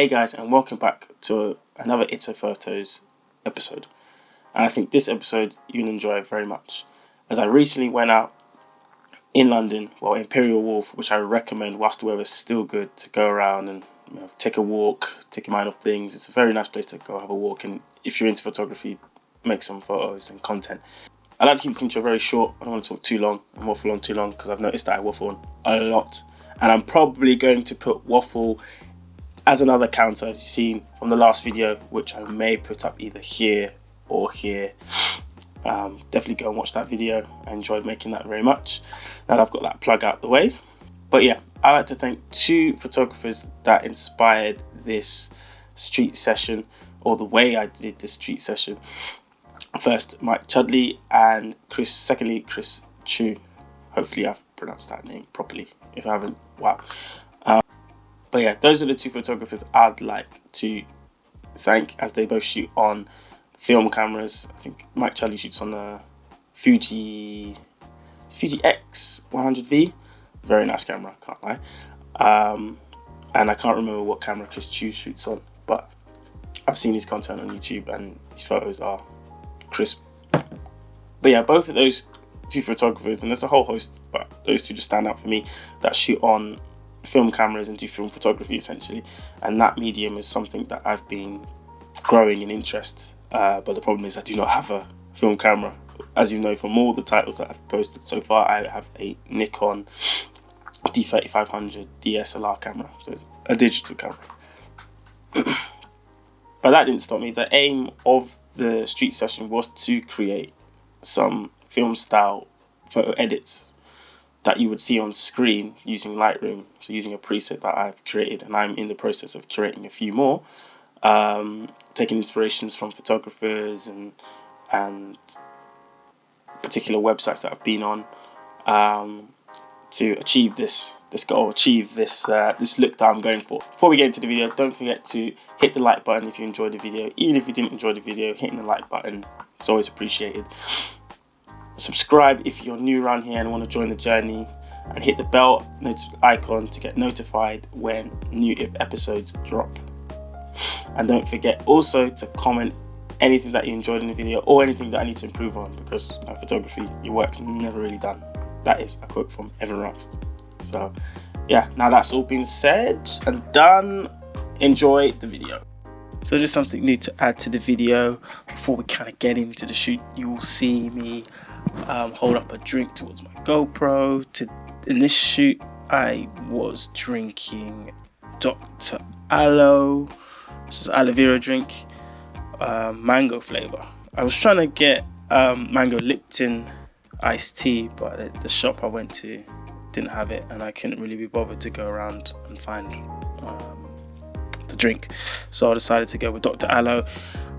Hey guys, and welcome back to another itssophotos episode. And I think this episode you'll enjoy very much, as I recently went out in London, Imperial Wharf, which I recommend whilst the weather's still good to go around and take a walk, take your mind off things. It's a very nice place to go have a walk, and if you're into photography, make some photos and content. I like to keep this intro very short. I don't want to talk too long and waffle on too long, because I've noticed that I waffle on a lot, and I'm probably going to put waffle as another counter, as you've seen from the last video, which I may put up either here or here. Definitely go and watch that video. I enjoyed making that very much. Now that I've got that plug out the way. But yeah, I'd like to thank two photographers that inspired this street session, or the way I did this street session. First, Mike Chudley, and secondly, Chris Chu. Hopefully I've pronounced that name properly. If I haven't, wow. But yeah, those are the two photographers I'd like to thank, as they both shoot on film cameras. I think Mike Chudley shoots on the Fuji X100V. Very nice camera, can't lie. And I can't remember what camera Chris Chu shoots on, but I've seen his content on YouTube and his photos are crisp. But yeah, both of those two photographers, and there's a whole host, but those two just stand out for me, that shoot on film cameras and do film photography essentially. And that medium is something that I've been growing in interest. But the problem is I do not have a film camera. As you know from all the titles that I've posted so far, I have a Nikon D3500 DSLR camera, so it's a digital camera. But that didn't stop me. The aim of the street session was to create some film style photo edits that you would see on screen using Lightroom, so using a preset that I've created, and I'm in the process of creating a few more, taking inspirations from photographers and particular websites that I've been on, to achieve this goal, achieve this look that I'm going for. Before we get into the video, don't forget to hit the like button if you enjoyed the video. Even if you didn't enjoy the video, hitting the like button is always appreciated. Subscribe if you're new around here and want to join the journey, and hit the bell icon to get notified when new episodes drop. And don't forget also to comment anything that you enjoyed in the video, or anything that I need to improve on, because photography, your work's never really done. That is a quote from Evan Ruff. So yeah, now that's all been said and done, enjoy the video. So just something new to add to the video before we kind of get into the shoot. You will see me hold up a drink towards my GoPro. In this shoot, I was drinking Dr. Aloe. This is aloe vera drink, mango flavor. I was trying to get mango Lipton iced tea, but the shop I went to didn't have it, and I couldn't really be bothered to go around and find the drink. So I decided to go with Dr. Aloe,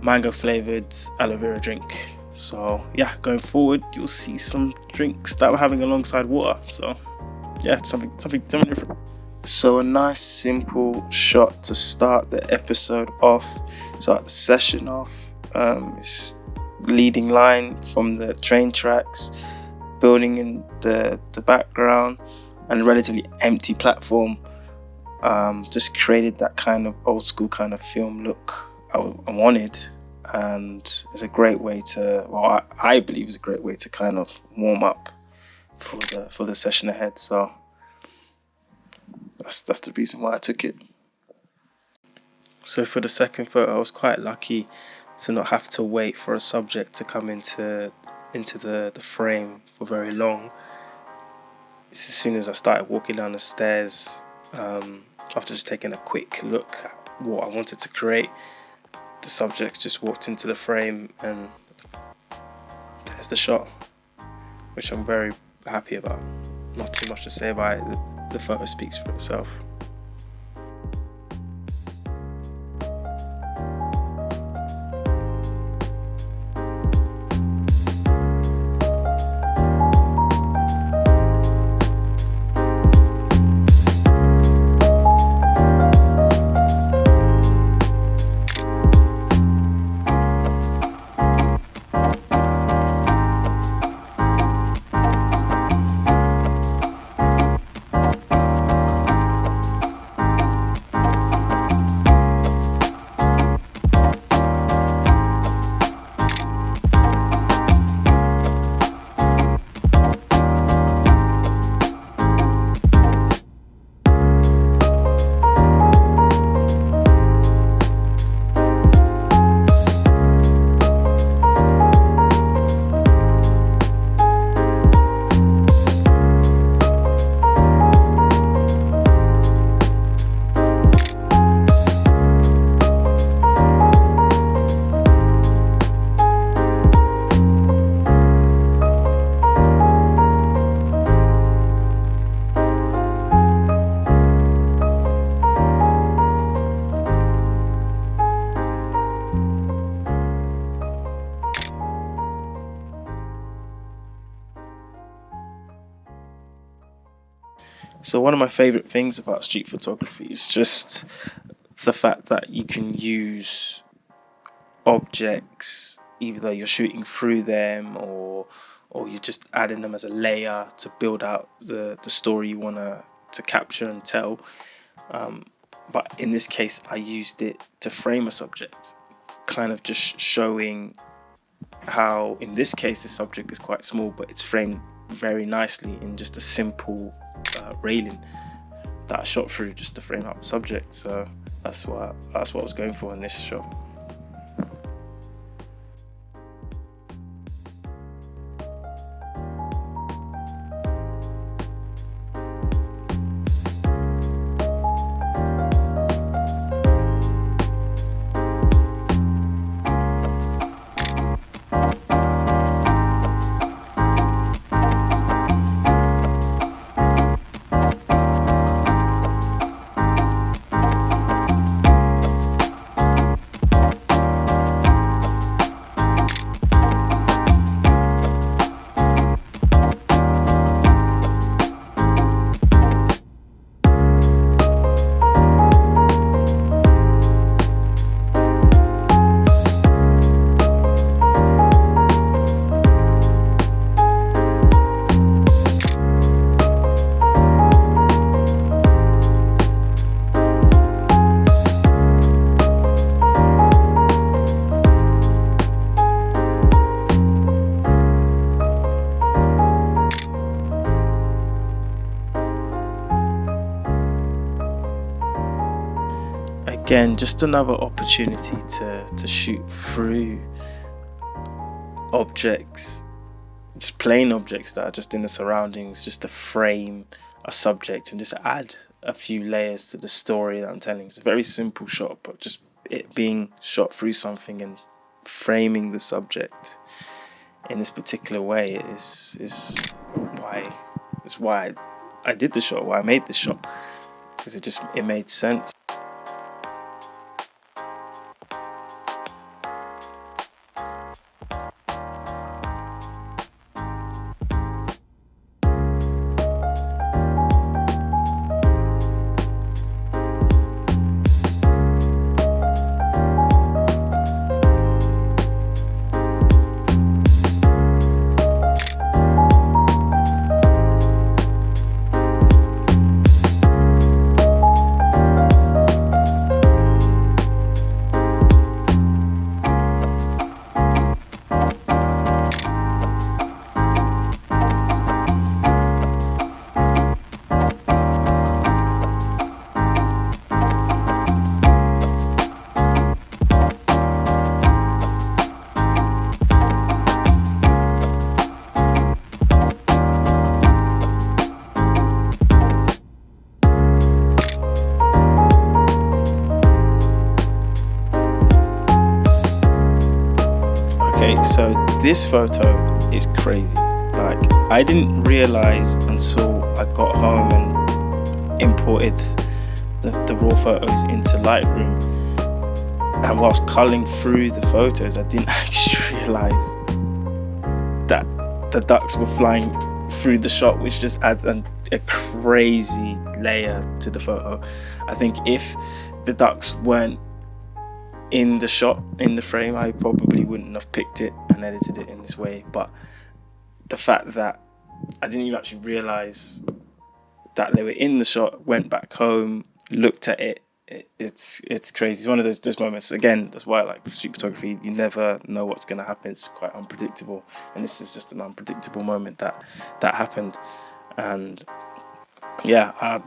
mango flavored aloe vera drink. So yeah, going forward, you'll see some drinks that I'm having alongside water. So yeah, something different. So a nice simple shot to start the episode off, start the session off. It's leading line from the train tracks, building in the background, and relatively empty platform. Just created that kind of old school kind of film look I wanted, and it's a great way to, well, I believe it's a great way to kind of warm up for the session ahead. So that's the reason why I took it. So for the second photo, I was quite lucky to not have to wait for a subject to come into the frame for very long. It's as soon as I started walking down the stairs, after just taking a quick look at what I wanted to create, the subject just walked into the frame, and there's the shot, which I'm very happy about. Not too much to say about it. The photo speaks for itself. So one of my favorite things about street photography is just the fact that you can use objects, either you're shooting through them or you're just adding them as a layer to build out the story you want to capture and tell. But in this case, I used it to frame a subject, kind of just showing how, in this case, the subject is quite small, but it's framed very nicely in just a simple railing that I shot through just to frame out the subject. So that's what I was going for in this shot. Again, just another opportunity to shoot through objects, just plain objects that are just in the surroundings, just to frame a subject and just add a few layers to the story that I'm telling. It's a very simple shot, but just it being shot through something and framing the subject in this particular way is why I did the shot, why I made this shot, because it made sense. Okay, so this photo is crazy. Like, I didn't realize until I got home and imported the raw photos into Lightroom, and whilst culling through the photos, I didn't actually realize that the ducks were flying through the shot, which just adds a crazy layer to the photo. I think if the ducks weren't in the shot, in the frame, I probably wouldn't have picked it and edited it in this way. But the fact that I didn't even actually realize that they were in the shot, went back home, looked at it, it's crazy. It's one of those moments. Again, that's why I like street photography. You never know what's going to happen. It's quite unpredictable, and this is just an unpredictable moment that happened. And yeah, I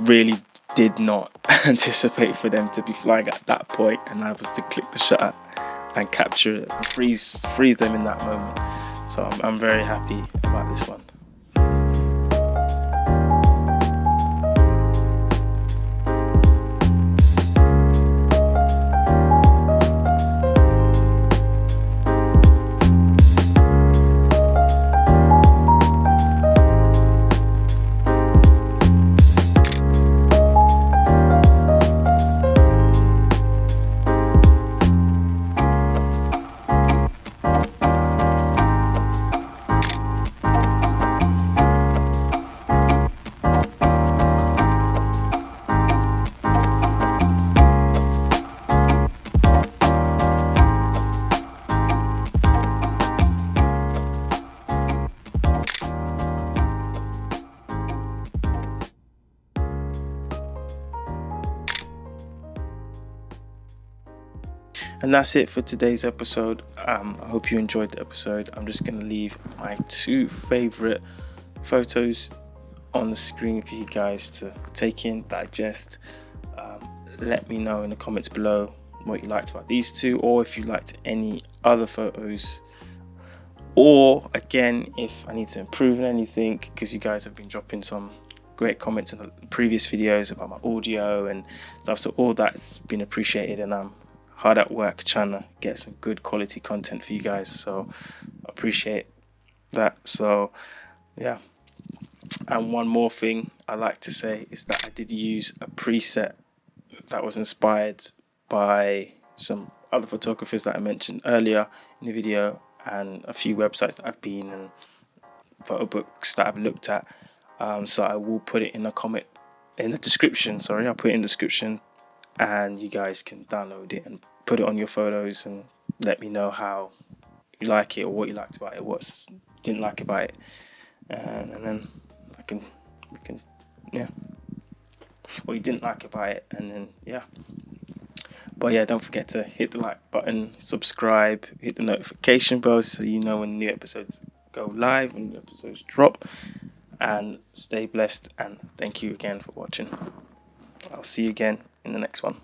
really did not anticipate for them to be flying at that point, and I was to click the shutter and capture it and freeze them in that moment. So I'm very happy about this one. And that's it for today's episode. I hope you enjoyed the episode. I'm just going to leave my 2 favorite photos on the screen for you guys to take in, digest. Let me know in the comments below what you liked about these 2, or if you liked any other photos, or again if I need to improve on anything, because you guys have been dropping some great comments in the previous videos about my audio and stuff, so all that's been appreciated, and I'm hard at work trying to get some good quality content for you guys, so I appreciate that. So yeah, and one more thing I like to say is that I did use a preset that was inspired by some other photographers that I mentioned earlier in the video, and a few websites that I've been and photo books that I've looked at. So I will put it in the description. Sorry, I'll put it in the description, and you guys can download it and put it on your photos and let me know how you like it, or what you liked about it, what didn't like about it, and then we can what you didn't like about it, and then but yeah, don't forget to hit the like button, subscribe, hit the notification bell so you know when new episodes go live, when new episodes drop, and stay blessed, and thank you again for watching. I'll see you again in the next one.